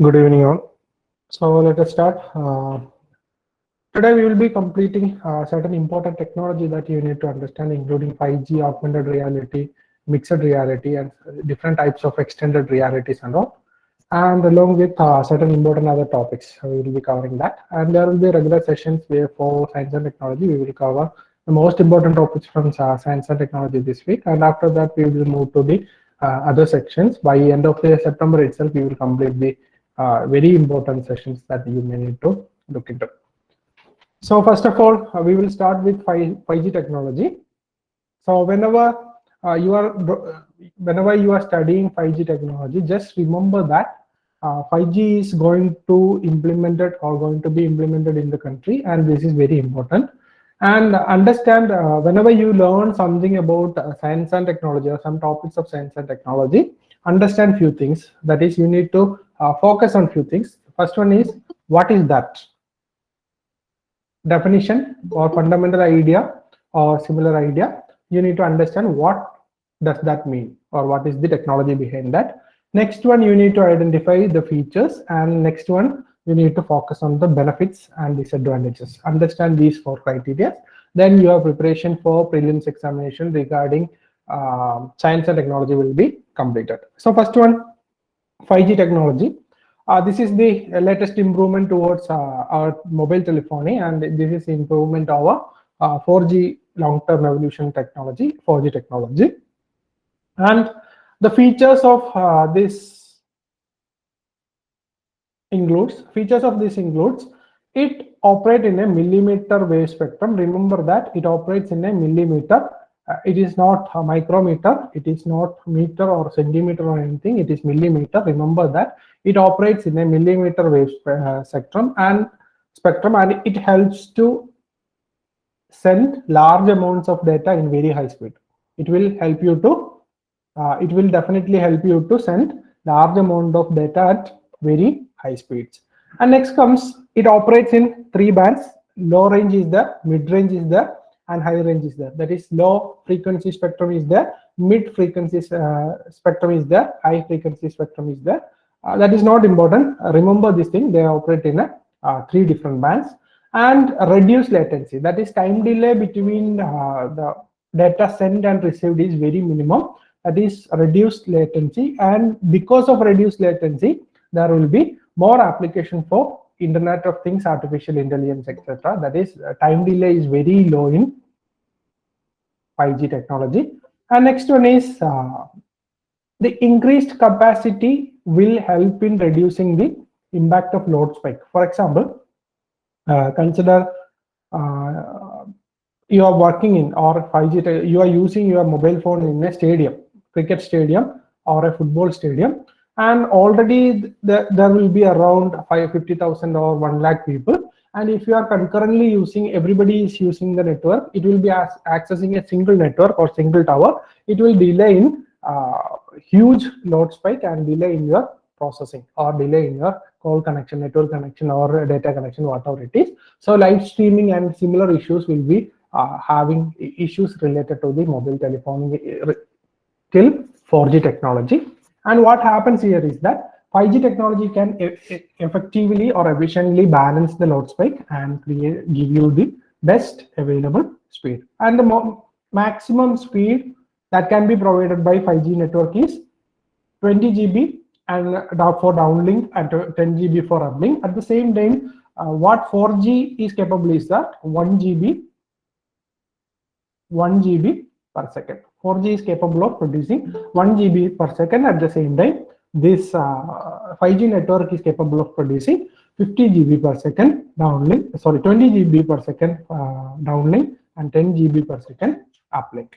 Good evening, all. So let us start. Today we will be completing certain important technology that you need to understand, including 5G, augmented reality, mixed reality, and different types of extended realities and all. And along with certain important other topics, we will be covering that. And there will be regular sessions where for science and technology, we will cover the most important topics from science and technology this week. And after that, we will move to the other sections. By end of the September itself, we will complete the very important sessions that you may need to look into. So first of all, we will start with 5G technology. So whenever you are studying 5G technology, just remember that 5G is going to implemented or going to be implemented in the country, and this is very important. And understand whenever you learn something about science and technology or some topics of science and technology, understand few things. That is, you need to focus on few things. First one is, what is that? Definition or fundamental idea or similar idea. You need to understand what does that mean or what is the technology behind that. Next one, you need to identify the features, and next one, you need to focus on the benefits and disadvantages. Understand these four criteria. Then your preparation for prelims examination regarding science and technology will be completed. So first one, 5G technology. This is the latest improvement towards our mobile telephony, and this is improvement over 4G long-term evolution technology, 4G technology. And the features of this includes, it operates in a millimeter wave spectrum. Remember that it operates in a millimeter. It is not a micrometer, it is not meter or centimeter or anything, it is millimeter. Remember that it operates in a millimeter wave spectrum, and it helps to send large amounts of data in very high speed. It will help you to it will definitely help you to send large amount of data at very high speeds. And next comes, it operates in 3 bands. Low range is there, mid range is there, and high range is there. That is, low frequency spectrum is there, mid frequency spectrum is there, high frequency spectrum is there. That is not important. Remember this thing, they operate in 3 different bands. And reduced latency, that is, time delay between the data sent and received is very minimum. That is reduced latency, and because of reduced latency, there will be more application for Internet of Things, artificial intelligence, etc. That is, time delay is very low in 5G technology. And next one is the increased capacity will help in reducing the impact of load spike. For example, consider you are working in, or 5G, you are using your mobile phone in a stadium, cricket stadium or a football stadium, and already there will be around 50,000 or 1 lakh people. And if you are concurrently using, everybody is using the network, it will be accessing a single network or single tower. It will delay in huge load spike and delay in your processing or delay in your call connection, network connection, or data connection, whatever it is. So live streaming and similar issues will be having issues related to the mobile telephony till 4G technology. And what happens here is that 5G technology can effectively or efficiently balance the load spike and give you the best available speed. And the maximum speed that can be provided by 5G network is 20 GB and for downlink and 10 GB for uplink. At the same time, what 4G is capable is that 1 GB per second. 4G is capable of producing 1 GB per second. At the same time, this 5G network is capable of producing 50 GB per second downlink, 20 GB per second downlink, and 10 GB per second uplink.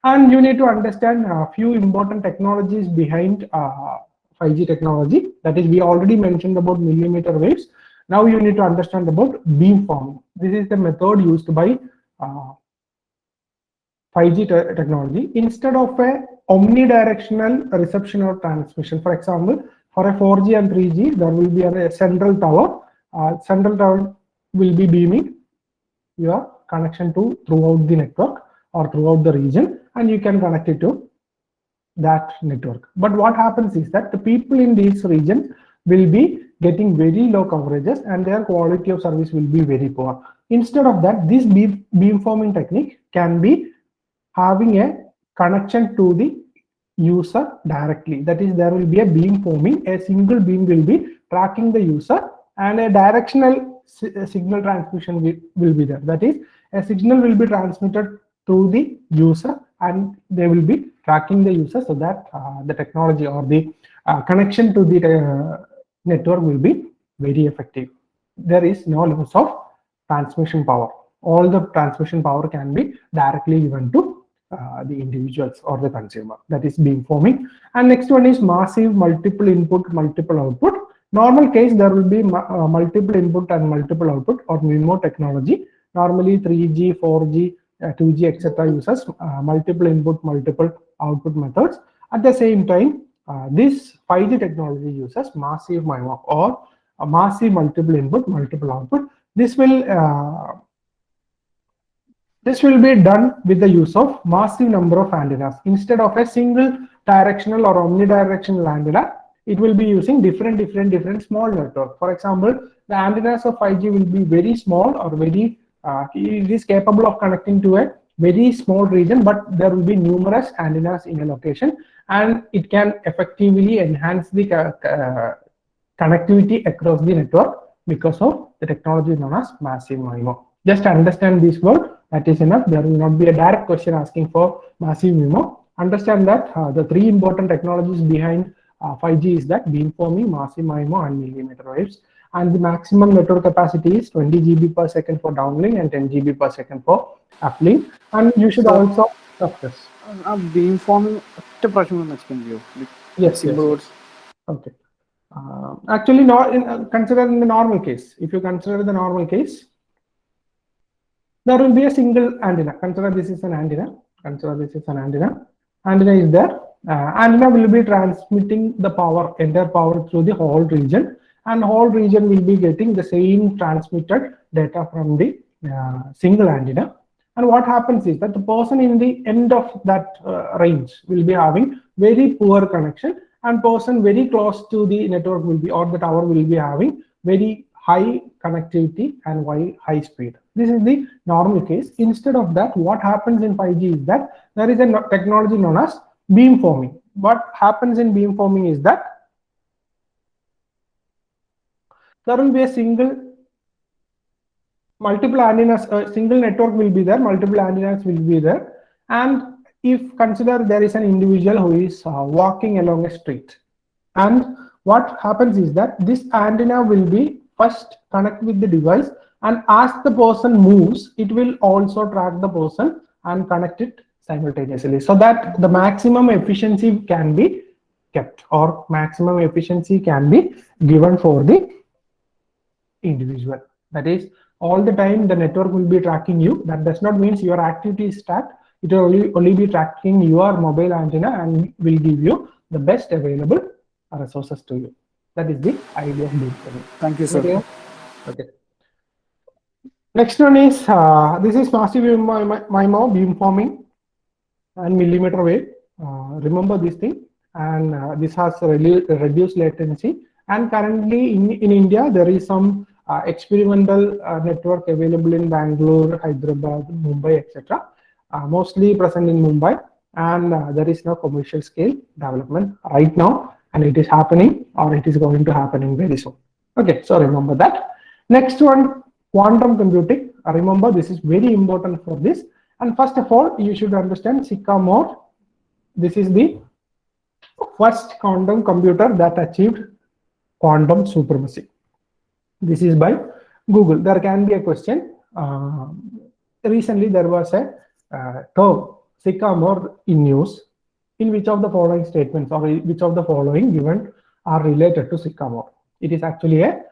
And you need to understand a few important technologies behind 5G technology. That is, we already mentioned about millimeter waves. Now you need to understand about beamforming. This is the method used by 5G technology. Instead of a omnidirectional reception or transmission, for example, for a 4G and 3G, there will be a central tower. Central tower will be beaming your connection to throughout the network or throughout the region, and you can connect it to that network. But what happens is that the people in these regions, will be getting very low coverages and their quality of service will be very poor. Instead of that, this beamforming technique can be having a connection to the user directly. That is, there will be a beam forming, a single beam will be tracking the user, and a directional signal transmission will be there. That is, a signal will be transmitted to the user and they will be tracking the user, so that the technology or the connection to the network will be very effective. There is no loss of transmission power. All the transmission power can be directly given to the individuals or the consumer. That is beamforming. And next one is massive multiple input, multiple output. Normal case, there will be multiple input and multiple output, or MIMO technology. Normally 3G, 4G, 2G, etc. uses multiple input, multiple output methods. At the same time, this 5G technology uses massive MIMO, or a massive multiple input, multiple output. This will be done with the use of massive number of antennas. Instead of a single directional or omnidirectional antenna, it will be using different small network. For example, the antennas of 5G will be very small, or very it is capable of connecting to a very small region, but there will be numerous antennas in a location, and it can effectively enhance the connectivity across the network because of the technology known as massive MIMO. Just understand this word, that is enough. There will not be a direct question asking for massive MIMO. Understand that the three important technologies behind 5G is that beamforming, massive MIMO, and millimeter waves. And the maximum network capacity is 20 GB per second for downlink and 10 GB per second for uplink. And you should also this. Beamforming, explain you. Yes. Okay. Actually, not consider in the normal case. If you consider the normal case, there will be a single antenna. Consider this is an antenna. Antenna is there. Antenna will be transmitting the power, entire power, through the whole region, and whole region will be getting the same transmitted data from the single antenna. And what happens is that the person in the end of that range will be having very poor connection, and person very close to the network will be, or the tower will be having very high connectivity and high speed. This is the normal case. Instead of that, what happens in 5G is that there is a technology known as beamforming. What happens in beamforming is that there will be a multiple antennas, a single network will be there, multiple antennas will be there. And if consider there is an individual who is walking along a street, and what happens is that this antenna will be first connect with the device, and as the person moves, it will also track the person and connect it simultaneously, so that the maximum efficiency can be kept, or maximum efficiency can be given for the individual. That is, all the time the network will be tracking you. That does not mean your activity is tracked. It will only be tracking your mobile antenna and will give you the best available resources to you. That is the idea of beamforming. Thank you, sir. Okay. Next one is this is massive MIMO, beamforming, and millimeter wave. Remember this thing, and this has reduced latency. And currently in India, there is some experimental network available in Bangalore, Hyderabad, Mumbai, etc. Mostly present in Mumbai, and there is no commercial scale development right now, and it is happening, or it is going to happen very soon. Okay, so remember that. Next one, quantum computing. Remember, this is very important for this. And first of all, you should understand Sycamore. This is the first quantum computer that achieved quantum supremacy. This is by Google. There can be a question. Recently, there was a term Sycamore in news. In which of the following statements, or which of the following given are related to Sycamore? It is actually a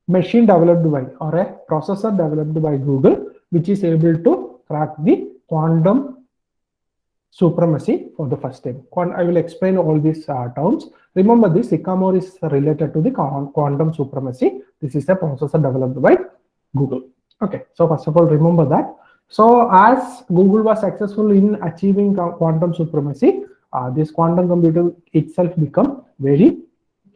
machine developed by, or a processor developed by Google, which is able to crack the quantum supremacy for the first time. I will explain all these terms. Remember this, Sycamore is related to the quantum supremacy. This is a processor developed by Google. Okay, so first of all, remember that. So as Google was successful in achieving quantum supremacy, this quantum computer itself become very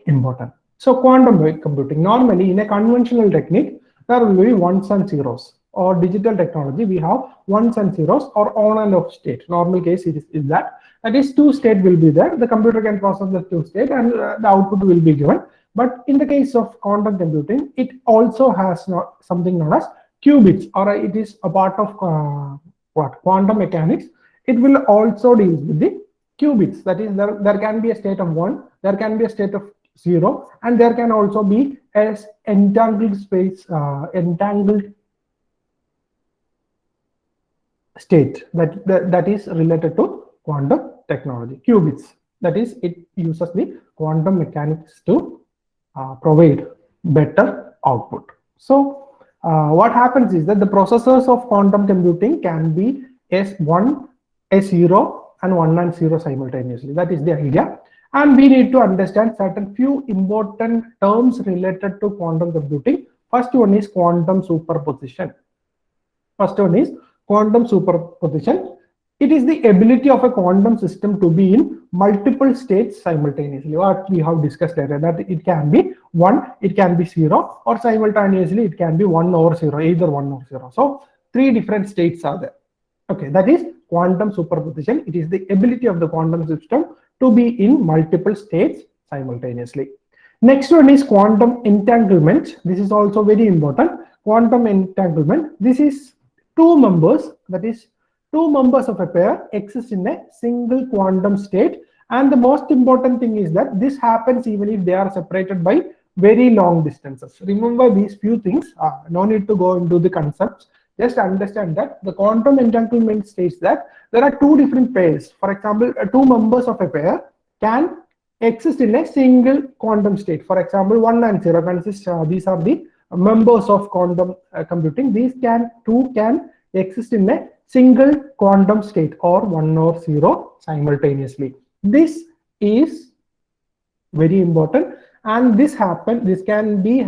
important. So quantum computing, normally in a conventional technique, there will be ones and zeros. Or digital technology, we have ones and zeros or on and off state. Normal case is that is two state will be there. The computer can process the two state and the output will be given. But in the case of quantum computing, it also has something known as qubits, or it is a part of quantum mechanics. It will also deal with the qubits. That is, there can be a state of 1, there can be a state of 0, and there can also be as entangled state that is related to quantum technology. Qubits, that is, it uses the quantum mechanics to provide better output. So what happens is that the processors of quantum computing can be S1, S0, and 1 and 0 simultaneously. That is the idea. And we need to understand certain few important terms related to quantum computing. First one is quantum superposition. It is the ability of a quantum system to be in multiple states simultaneously. What we have discussed earlier, that it can be 1, it can be 0, or simultaneously it can be 1 or 0, either 1 or 0. So 3 different states are there. Okay, that is quantum superposition. It is the ability of the quantum system to be in multiple states simultaneously. Next one is quantum entanglement. This is also very important. Quantum entanglement. This is two members, that is, two members of a pair exist in a single quantum state. And the most important thing is that this happens even if they are separated by very long distances. Remember these few things. No need to go into the concepts. Just understand that the quantum entanglement states that there are two different pairs. For example, two members of a pair can exist in a single quantum state. For example, 1 and 0 consist. These are the members of quantum computing. These two can exist in a single quantum state, or 1 or 0 simultaneously. This is very important, and this can be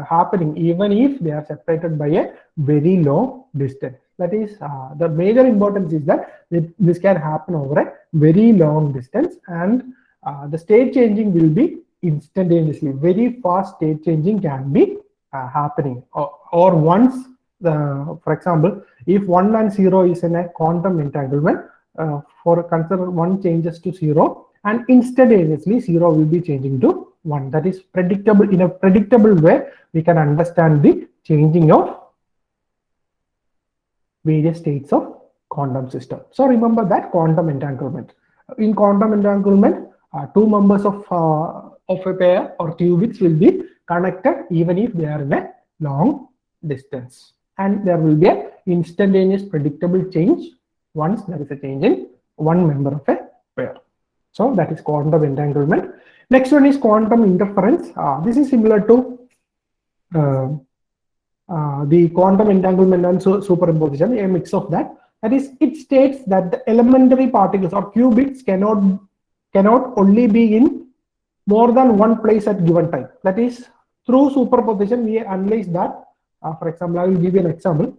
happening even if they are separated by a very long distance. That is, the major importance is that this can happen over a very long distance, and the state changing will be instantaneously. Very fast state changing can be happening, or once for example, if 1 and 0 is in a quantum entanglement, consider 1 changes to 0, and instantaneously 0 will be changing to 1. That is predictable. In a predictable way, we can understand the changing of various states of quantum system. So remember that quantum entanglement. In quantum entanglement, two members of a pair or qubits will be connected even if they are in a long distance, and there will be an instantaneous predictable change once there is a change in one member of a pair. So that is quantum entanglement. Next one is quantum interference. This is similar to the quantum entanglement and superimposition, a mix of that. That is, it states that the elementary particles or qubits cannot only be in more than one place at given time. That is, through superposition, we analyze that. For example, I will give you an example.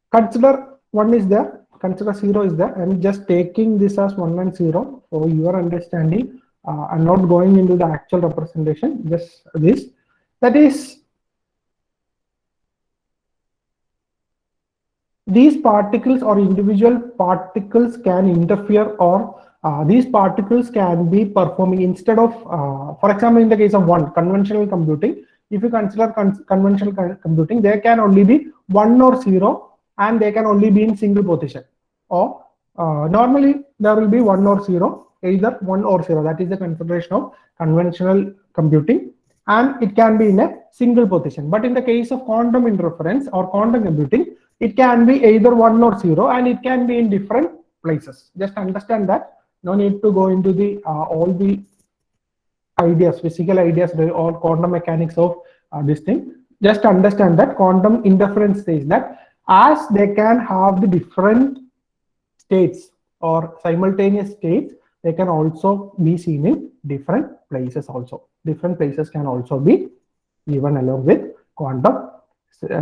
Consider 1 is there, consider 0 is there. I'm just taking this as 1 and 0 for your understanding. I'm not going into the actual representation, just this. That is, these particles or individual particles can interfere, or these particles can be performing instead of, for example, in the case of conventional computing, if you consider conventional computing, there can only be 1 or 0, and they can only be in single position. Or normally there will be 1 or 0, either 1 or 0. That is the consideration of conventional computing, and it can be in a single position. But in the case of quantum interference or quantum computing, it can be either 1 or 0, and it can be in different places. Just understand that. No need to go into the all the ideas, physical ideas, or quantum mechanics of this thing. Just understand that quantum interference says that as they can have the different states or simultaneous states, they can also be seen in different places also. Different places can also be given along with quantum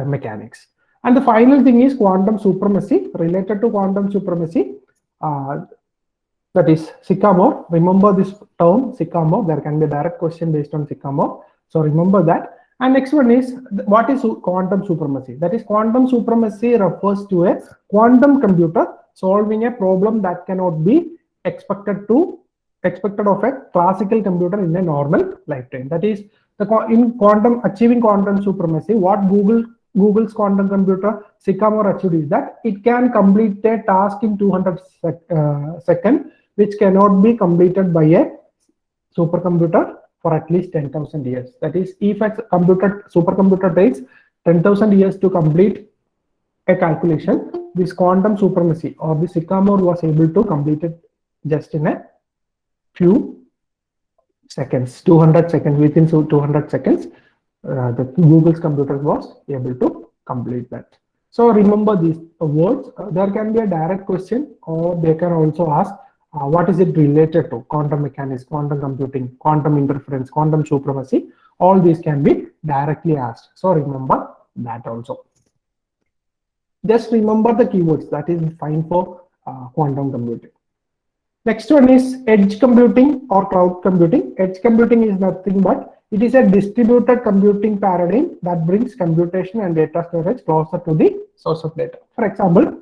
mechanics. And the final thing is quantum supremacy. Related to quantum supremacy, that is Sycamore. Remember this term, Sycamore. There can be a direct question based on Sycamore. So remember that. And next one is, what is quantum supremacy? That is, quantum supremacy refers to a quantum computer solving a problem that cannot be expected of a classical computer in a normal lifetime. That is, achieving quantum supremacy, what Google's quantum computer Sycamore achieved is that it can complete a task in 200 seconds, which cannot be completed by a supercomputer for at least 10,000 years. That is, if a supercomputer takes 10,000 years to complete a calculation, this quantum supremacy or the Sycamore was able to complete it just in a few seconds, 200 seconds, within 200 seconds, the Google's computer was able to complete that. So remember these words. There can be a direct question, or they can also ask, what is it related to? Quantum mechanics, quantum computing, quantum interference, quantum supremacy. All these can be directly asked. So remember that also. Just remember the keywords. That is fine for quantum computing. Next one is edge computing or cloud computing. Edge computing is nothing but it is a distributed computing paradigm that brings computation and data storage closer to the source of data. For example,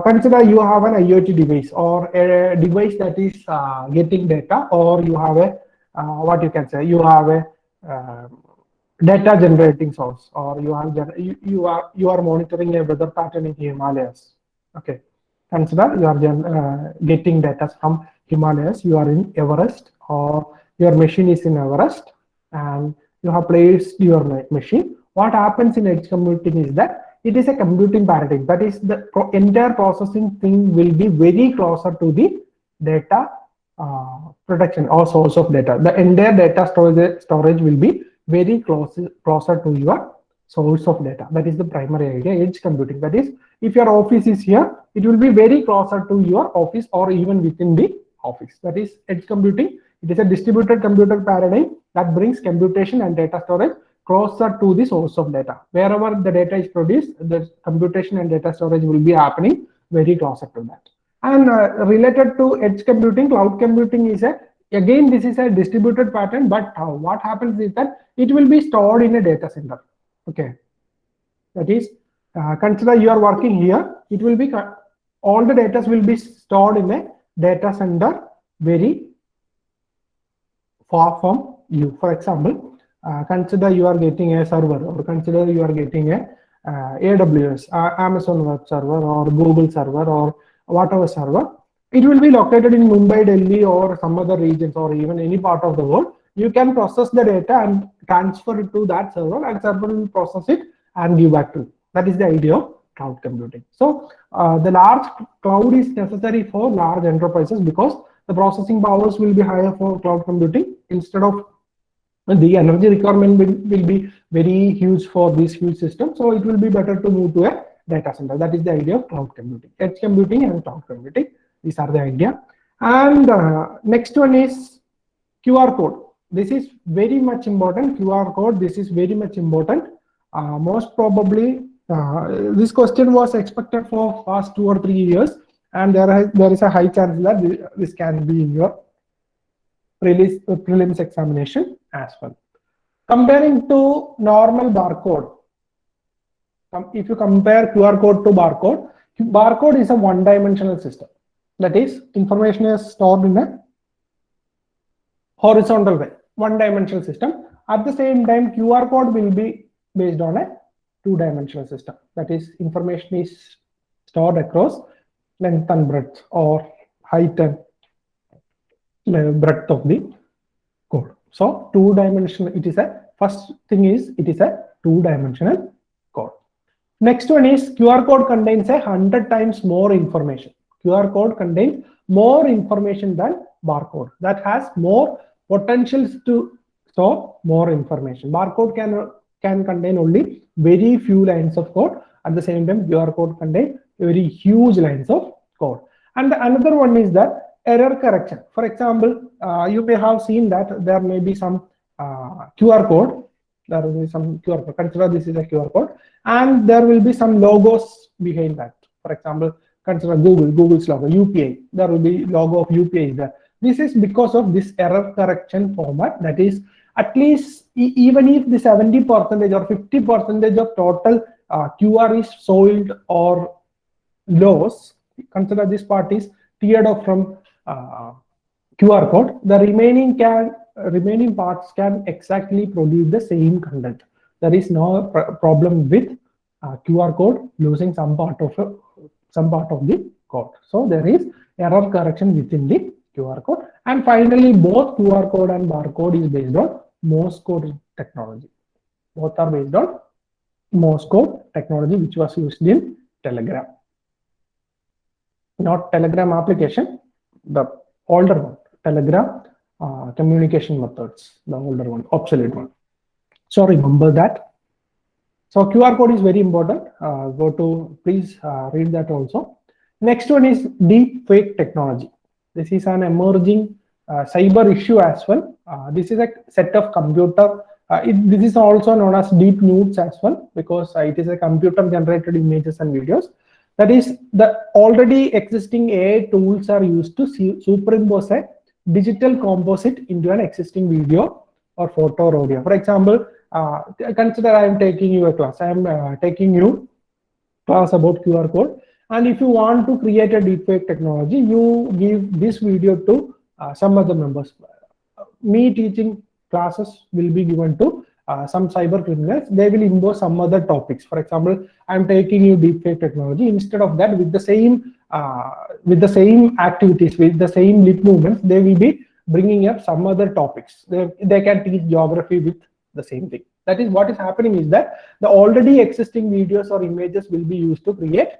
consider you have an IoT device or a device that is getting data, or you have a what you can say, you have a data generating source, or you are monitoring a weather pattern in Himalayas. Okay, consider you are getting data from Himalayas. You are in Everest, or your machine is in Everest, and you have placed your machine. What happens in edge computing is that it is a computing paradigm. That is, the entire processing thing will be very closer to the data production or source of data. The entire data storage will be very closer to your source of data. That is the primary idea, edge computing. That is, if your office is here, it will be very closer to your office or even within the office. That is edge computing. It is a distributed computer paradigm that brings computation and data storage closer to the source of data. Wherever the data is produced, the computation and data storage will be happening very closer to that. And related to edge computing, cloud computing is again, this is a distributed pattern, but what happens is that it will be stored in a data center. Okay, that is, consider you are working here. It will be all the data will be stored in a data center very far from you. For example, consider you are getting a server, or consider you are getting a AWS, Amazon Web Server, or Google server, or whatever server. It will be located in Mumbai, Delhi, or some other regions, or even any part of the world. You can process the data and transfer it to that server, and server will process it and give back to you. That is the idea of cloud computing. So the large cloud is necessary for large enterprises because the processing powers will be higher for cloud computing. Instead of the energy requirement will be very huge for this huge system, so it will be better to move to a data center. That is the idea of cloud computing, edge computing and cloud computing. These are the idea. And next one is QR code. This is very much important. QR code, this is very much important. Most probably this question was expected for past 2 or 3 years, and there is a high chance that this can be in your prelims examination as well. Comparing to normal barcode, if you compare QR code to barcode, barcode is a one-dimensional system. That is, information is stored in a horizontal way, one-dimensional system. At the same time, QR code will be based on a two-dimensional system. That is, information is stored across length and breadth, or height and breadth of the code. So two-dimensional, it is a first thing is it is a two-dimensional code. Next one is QR code contains 100 times more information. QR code contains more information than barcode. That has more potentials to store more information. Barcode can contain only very few lines of code. At the same time, QR code contains very huge lines of code. And another one is that error correction. For example, you may have seen that there may be some QR code There will be some QR code. Consider this is a QR code, and there will be some logos behind that. For example, consider Google's logo, UPI. There will be logo of UPI there. This is because of this error correction format. That is, at least even if the 70% or 50% of total QR is sold or lost, consider this part is tiered off from QR code. The remaining parts can exactly produce the same content. There is no problem with QR code losing some part of the code. So there is error correction within the QR code. And finally, both QR code and barcode is based on Morse code technology. Both are based on Morse code technology, which was used in Telegram. Not Telegram application, the older one, Telegram communication methods, the older one, obsolete one. So remember that. So QR code is very important. Please read that also. Next one is deep fake technology. This is an emerging cyber issue as well. This is a set of computer. This is also known as deep nudes as well, because it is a computer generated images and videos. That is, the already existing AI tools are used to superimpose a digital composite into an existing video or photo or audio. For example, consider I am taking you a class. I am taking you class about QR code. And if you want to create a deepfake technology, you give this video to some other members. Me teaching classes will be given to some cyber criminals. They will impose some other topics. For example, I'm taking you deepfake technology. Instead of that, with the same activities, with the same lip movements, they will be bringing up some other topics. They can teach geography with the same thing. That is what is happening, is that the already existing videos or images will be used to create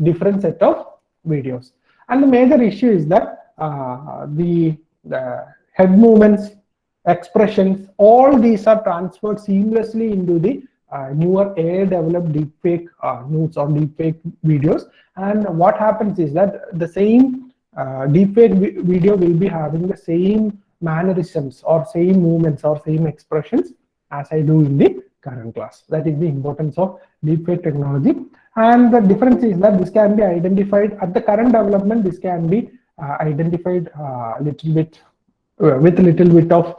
different set of videos. And the major issue is that the head movements, expressions, all these are transferred seamlessly into the newer AI developed deepfake nudes or deepfake videos. And what happens is that the same deepfake video will be having the same mannerisms or same movements or same expressions as I do in the current class. That is the importance of deepfake technology. And the difference is that this can be identified at the current development. This can be identified little bit with little bit of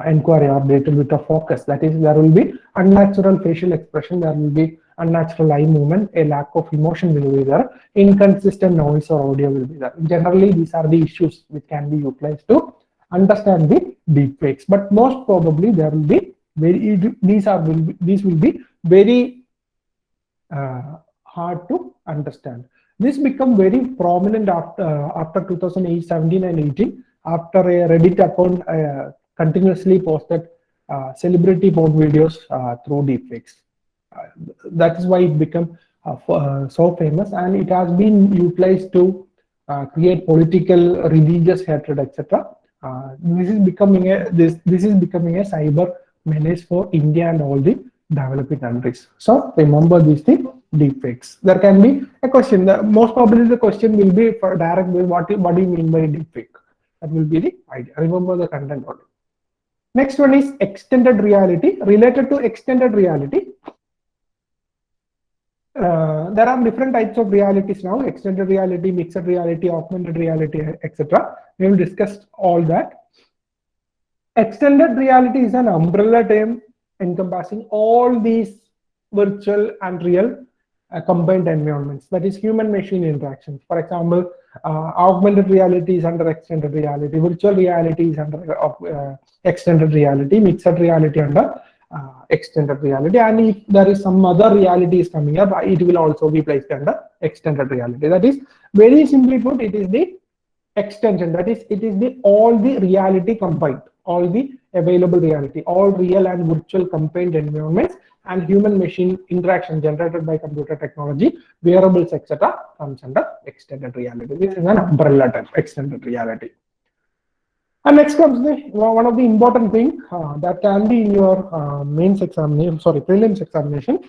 inquiry or little bit of focus. That is, there will be unnatural facial expression, there will be unnatural eye movement, a lack of emotion will be there, inconsistent noise or audio will be there. Generally, these are the issues which can be utilized to understand the deepfakes. But most probably there will be these will be very hard to understand. This become very prominent after 2008, 17 and 18, after a Reddit account continuously posted celebrity porn videos through deepfakes. That is why it became so famous, and it has been utilized to create political, religious hatred, etc. This is becoming a cyber menace for India and all the developing countries. So remember these things, deepfakes. There can be a question. Most probably the question will be for direct. What do you mean by deepfake? That will be the idea. Remember the content only. Next one is extended reality. Related to extended reality, there are different types of realities now: extended reality, mixed reality, augmented reality, etc. We will discuss all that. Extended reality is an umbrella term encompassing all these virtual and real combined environments. That is, human-machine interactions. For example, augmented reality is under extended reality, virtual reality is under extended reality, mixed reality under extended reality, and if there is some other reality is coming up, it will also be placed under extended reality. That is, very simply put, it is the extension. That is, it is the all the reality combined, all the available reality, all real and virtual combined environments, and human-machine interaction generated by computer technology, wearables, etc. comes under extended reality. This is an umbrella term, extended reality. And next comes one of the important things that can be in your mains examination, prelims examination,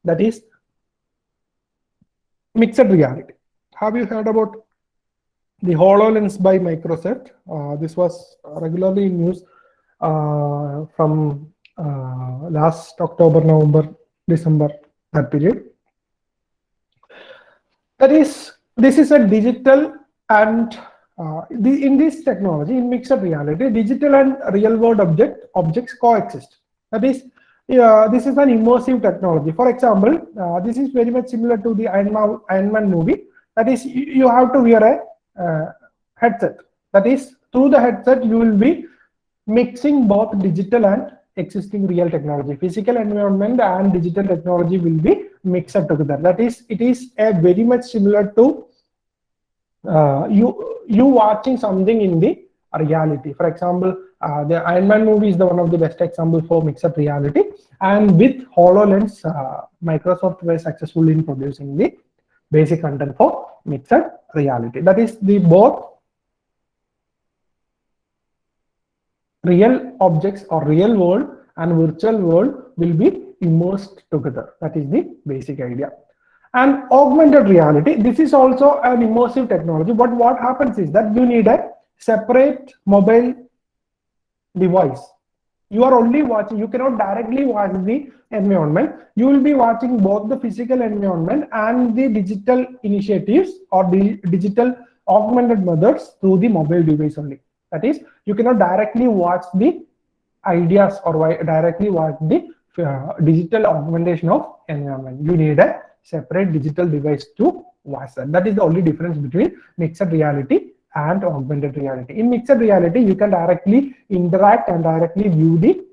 that is mixed reality. Have you heard about the HoloLens by Microsoft? This was regularly in news from last October, November, December, that period. That is, this is a digital and in this technology, in mixed reality, digital and real world objects coexist. That is, this is an immersive technology. For example, this is very much similar to the Iron Man movie. That is, you have to wear a headset. That is, through the headset, you will be mixing both digital and existing real technology. Physical environment and digital technology will be mixed together. That is, it is a very much similar to you watching something in the reality. For example, the Iron Man movie is the one of the best examples for mixed reality. And with HoloLens, Microsoft was successful in producing the basic content for mixed reality. That is, the both real objects or real world and virtual world will be immersed together. That is the basic idea. And augmented reality, this is also an immersive technology, but what happens is that you need a separate mobile device. You are only watching, you cannot directly watch the environment. You will be watching both the physical environment and the digital initiatives or the digital augmented methods through the mobile device only. That is, you cannot directly watch the ideas or directly watch the digital augmentation of environment. You need a separate digital device to watch that. That is the only difference between mixed reality and augmented reality. In mixed reality, you can directly interact and directly view the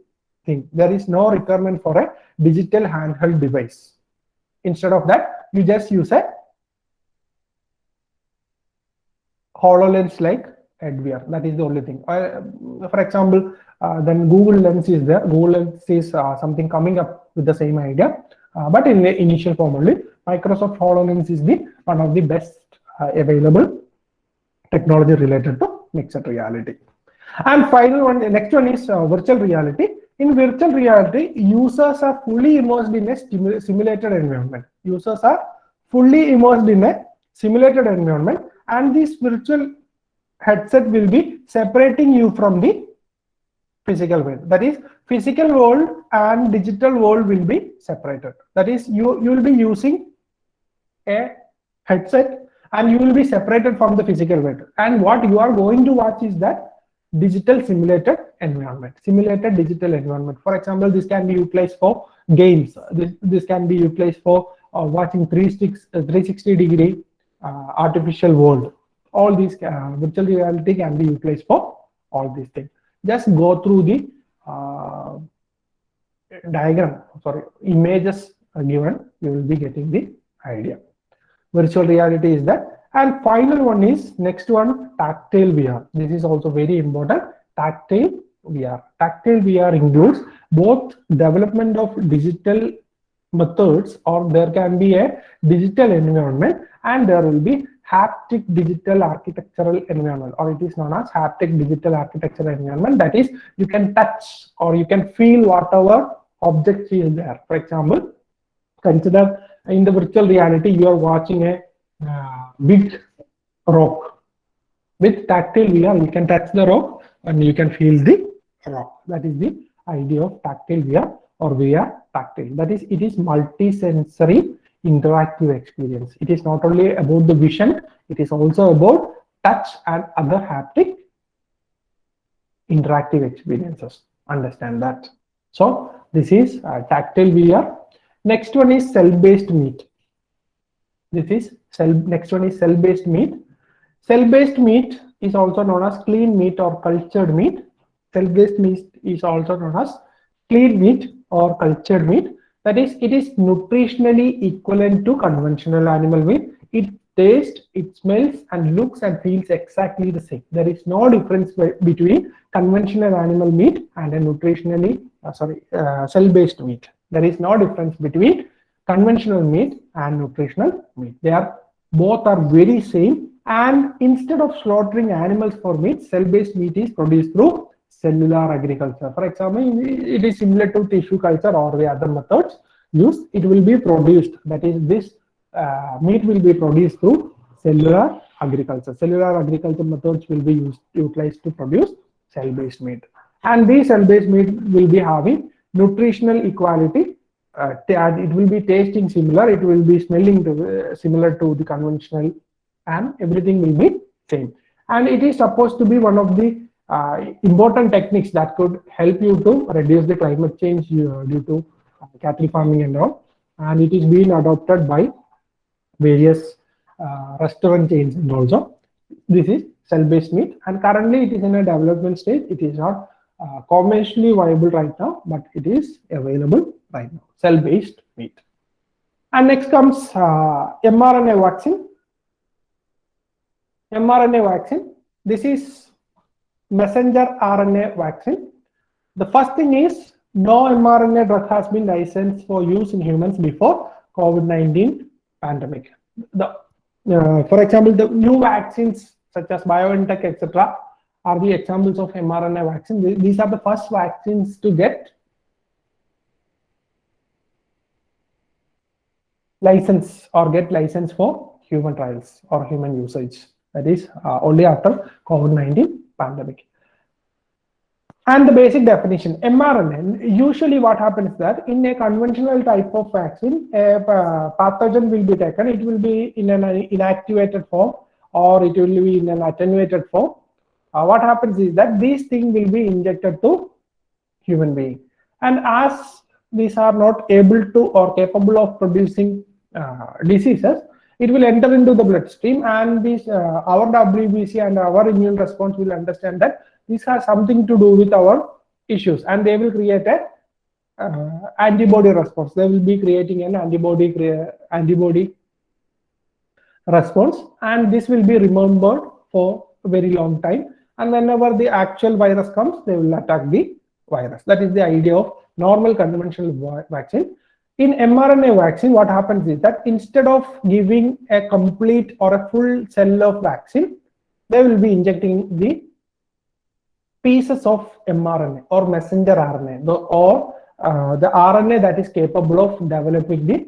thing. There is no requirement for a digital handheld device. Instead of that, you just use a HoloLens like headwear. That is the only thing. For example, then Google Lens is there. Google Lens is something coming up with the same idea, but in the initial form only. Microsoft HoloLens is the one of the best available technology related to mixed reality. And final one, the next one is virtual reality. In virtual reality, users are fully immersed in a simulated environment. Users are fully immersed in a simulated environment, and this virtual headset will be separating you from the physical world. That is, physical world and digital world will be separated. That is, you will be using a headset and you will be separated from the physical world. And what you are going to watch is that digital simulated environment, simulated digital environment. For example, this can be utilized for games. This can be utilized for watching 360 degree artificial world. All these virtual reality can be utilized for all these things. Just go through the images given, you will be getting the idea. Virtual reality is that. And final one is, next one, tactile VR. This is also very important. Tactile VR. Tactile VR includes both development of digital methods, or there can be a digital environment, and there will be haptic digital architectural environment, or it is known as haptic digital architectural environment. That is, you can touch or you can feel whatever object is there. For example, consider in the virtual reality, you are watching a big rock. With tactile VR, you can touch the rock and you can feel the rock. That is the idea of tactile VR or VR tactile. That is, it is multi-sensory interactive experience. It is not only about the vision, it is also about touch and other haptic interactive experiences. Understand that. So this is tactile VR. Next one is cell-based meat. Next one is cell-based meat. Cell-based meat is also known as clean meat or cultured meat. Cell-based meat is also known as clean meat or cultured meat. That is, it is nutritionally equivalent to conventional animal meat. It tastes, it smells, and looks and feels exactly the same. There is no difference between conventional animal meat and a nutritionally, cell-based meat. There is no difference between conventional meat and nutritional meat. Both are very same. And instead of slaughtering animals for meat, cell-based meat is produced through cellular agriculture. For example, it is similar to tissue culture or the other methods used. It will be produced, that is, this meat will be produced through cellular agriculture. Cellular agriculture methods will be utilized to produce cell-based meat. And these cell-based meat will be having nutritional equality, and it will be tasting similar, it will be smelling similar to the conventional, and everything will be same. And it is supposed to be one of the important techniques that could help you to reduce the climate change due to cattle farming and all. And it is being adopted by various restaurant chains and also. This is cell-based meat, and currently it is in a development stage. It is not commercially viable right now, but it is available right now, cell-based meat. And next comes mRNA vaccine. mRNA vaccine, this is messenger RNA vaccine. The first thing is, no mRNA drug has been licensed for use in humans before COVID-19 pandemic. For example, the new vaccines such as BioNTech, etc., are the examples of mRNA vaccine. These are the first vaccines to get license for human trials or human usage. That is only after COVID-19 pandemic. And the basic definition, mRNA, usually what happens is that in a conventional type of vaccine, a pathogen will be taken, it will be in an inactivated form or it will be in an attenuated form. What happens is that these things will be injected to human being. And as these are not able to or capable of producing diseases, it will enter into the bloodstream, and this our WBC and our immune response will understand that this has something to do with our issues, and they will create a antibody response. They will be creating an antibody response, and this will be remembered for a very long time. And whenever the actual virus comes, they will attack the virus. That is the idea of normal conventional vaccine. In mRNA vaccine, what happens is that instead of giving a complete or a full cell of vaccine, they will be injecting the pieces of mRNA or messenger RNA, or the RNA that is capable of developing the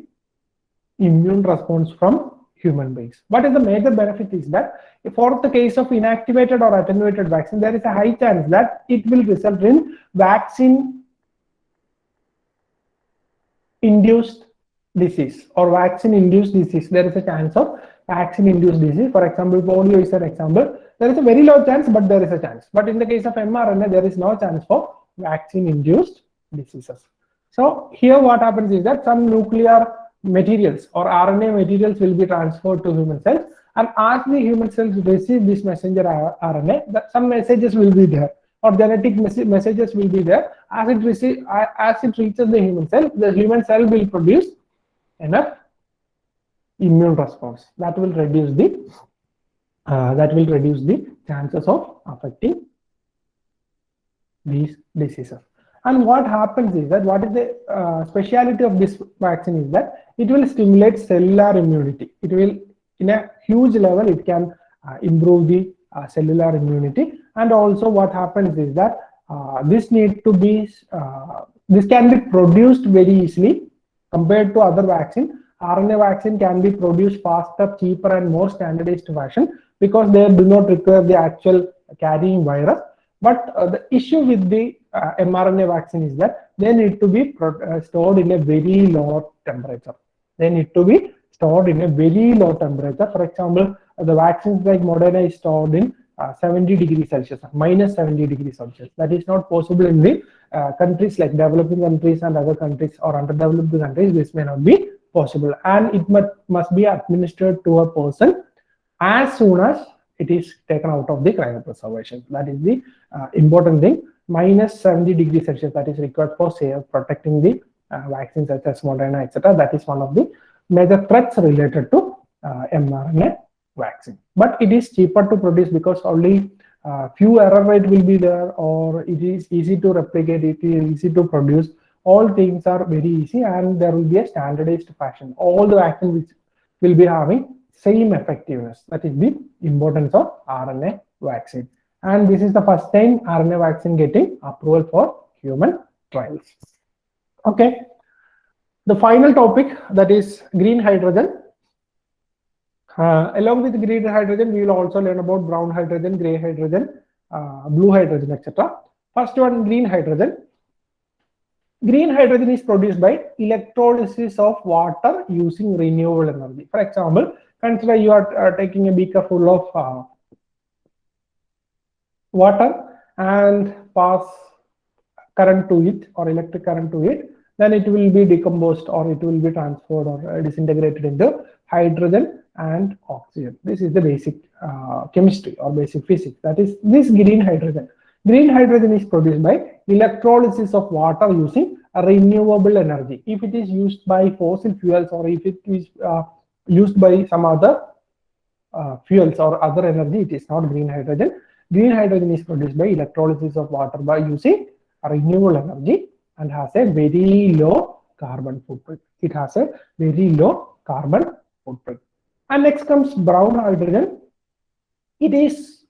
immune response from human beings. What is the major benefit is that for the case of inactivated or attenuated vaccine, there is a high chance that it will result in vaccine induced disease or vaccine induced disease. There is a chance of vaccine induced disease. For example, polio is an example. There is a very low chance, but there is a chance. But in the case of mRNA, there is no chance for vaccine induced diseases. So here what happens is that some nuclear materials or RNA materials will be transferred to human cells, and as the human cells receive this messenger RNA, some messages will be there, or genetic messages will be there. As it reaches the human cell will produce enough immune response that will reduce the chances of affecting these diseases. And what happens is that, what is the speciality of this vaccine is that it will stimulate cellular immunity. It will, in a huge level, it can improve the cellular immunity. And also what happens is that this can be produced very easily compared to other vaccine. RNA vaccine can be produced faster, cheaper, and more standardized fashion because they do not require the actual carrying virus. But the issue with the mRNA vaccine is that they need to be stored in a very low temperature. They need to be stored in a very low temperature. For example, the vaccines like Moderna is stored in 70 degrees Celsius, minus 70 degrees Celsius. That is not possible in the countries like developing countries and other countries or underdeveloped countries. This may not be possible, and it must be administered to a person as soon as it is taken out of the cryopreservation. That is the important thing. Minus 70 degrees Celsius, that is required for protecting the vaccines such as Moderna, etc. That is one of the major threats related to mRNA vaccine. But it is cheaper to produce because only few error rate will be there, or it is easy to replicate, it is easy to produce. All things are very easy, and there will be a standardized fashion. All the vaccines will be having same effectiveness. That is the importance of RNA vaccine. And this is the first time RNA vaccine getting approval for human trials. Okay. The final topic, that is green hydrogen. Along with green hydrogen, we will also learn about brown hydrogen, gray hydrogen, blue hydrogen, etc. First one, green hydrogen. Green hydrogen is produced by electrolysis of water using renewable energy. For example, consider you are taking a beaker full of water and pass current to it or electric current to it, then it will be decomposed or it will be transferred or disintegrated into hydrogen and oxygen. This is the basic chemistry or basic physics. That is this green hydrogen. Green hydrogen is produced by electrolysis of water using a renewable energy. If it is used by fossil fuels or if it is used by some other fuels or other energy, it is not green hydrogen. Green hydrogen is produced by electrolysis of water by using a renewable energy and has a very low carbon footprint. It has a very low carbon footprint. And next comes brown hydrogen. It is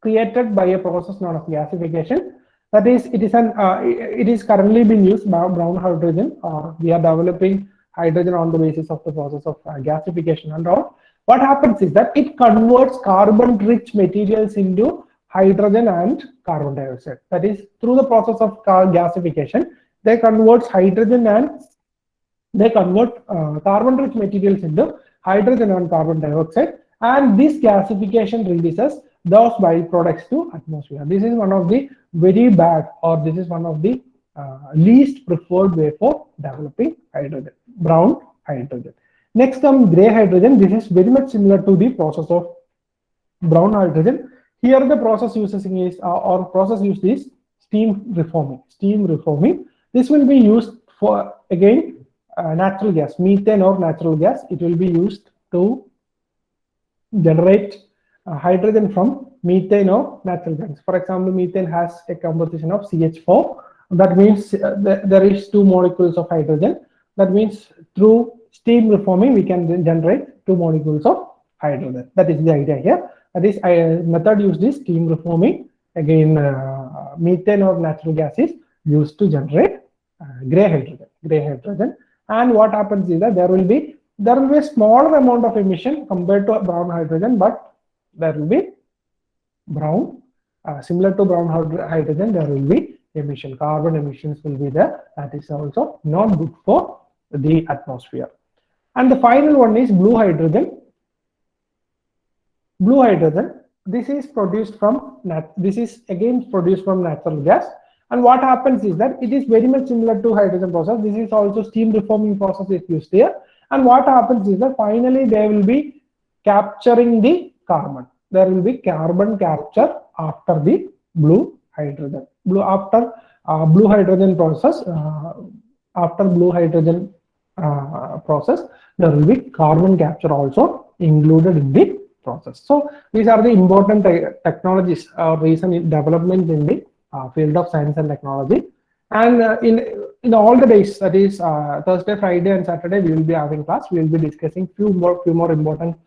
created by a process known as gasification. That is, it is currently being used by brown hydrogen, or we are developing hydrogen on the basis of the process of gasification and all. What happens is that it converts carbon-rich materials into hydrogen and carbon dioxide. That is, through the process of gasification, they convert hydrogen and they convert carbon-rich materials into hydrogen and carbon dioxide, and this gasification releases those byproducts to atmosphere. This is one of the very bad, or this is one of the least preferred way for developing hydrogen, brown hydrogen. Next comes gray hydrogen. This is very much similar to the process of brown hydrogen. Here the process uses is steam reforming. Steam reforming. This will be used for, again, natural gas, methane or natural gas. It will be used to generate hydrogen from methane or natural gas. For example, methane has a composition of CH4. That means there is 2 molecules of hydrogen. That means through steam reforming, we can generate 2 molecules of hydrogen. That is the idea here. This method used is steam reforming. Again, methane or natural gas is used to generate gray hydrogen. Gray hydrogen. And what happens is that there will be a smaller amount of emission compared to brown hydrogen, but there will be brown, similar to brown hydrogen, there will be emission. Carbon emissions will be there. That is also not good for the atmosphere. And the final one is blue hydrogen. Blue hydrogen. This is produced from natural gas. And what happens is that it is very much similar to hydrogen process. This is also steam reforming process is used here. And what happens is that finally they will be capturing the carbon. There will be carbon capture after the blue hydrogen. After blue hydrogen process, there will be carbon capture also included in the process. So these are the important technologies or recent developments in the field of science and technology. And in all the days, that is Thursday, Friday, and Saturday, we will be having class. We will be discussing few more important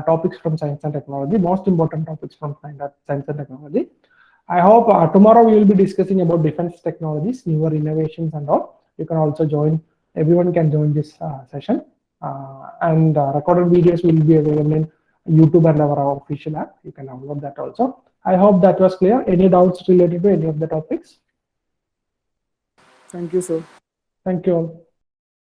topics from science and technology, most important topics from science and technology. I hope tomorrow we will be discussing about defense technologies, newer innovations and all. You can also join, everyone can join this session. And recorded videos will be available in YouTube and our official app. You can download that also. I hope that was clear. Any doubts related to any of the topics? Thank you, sir. Thank you all.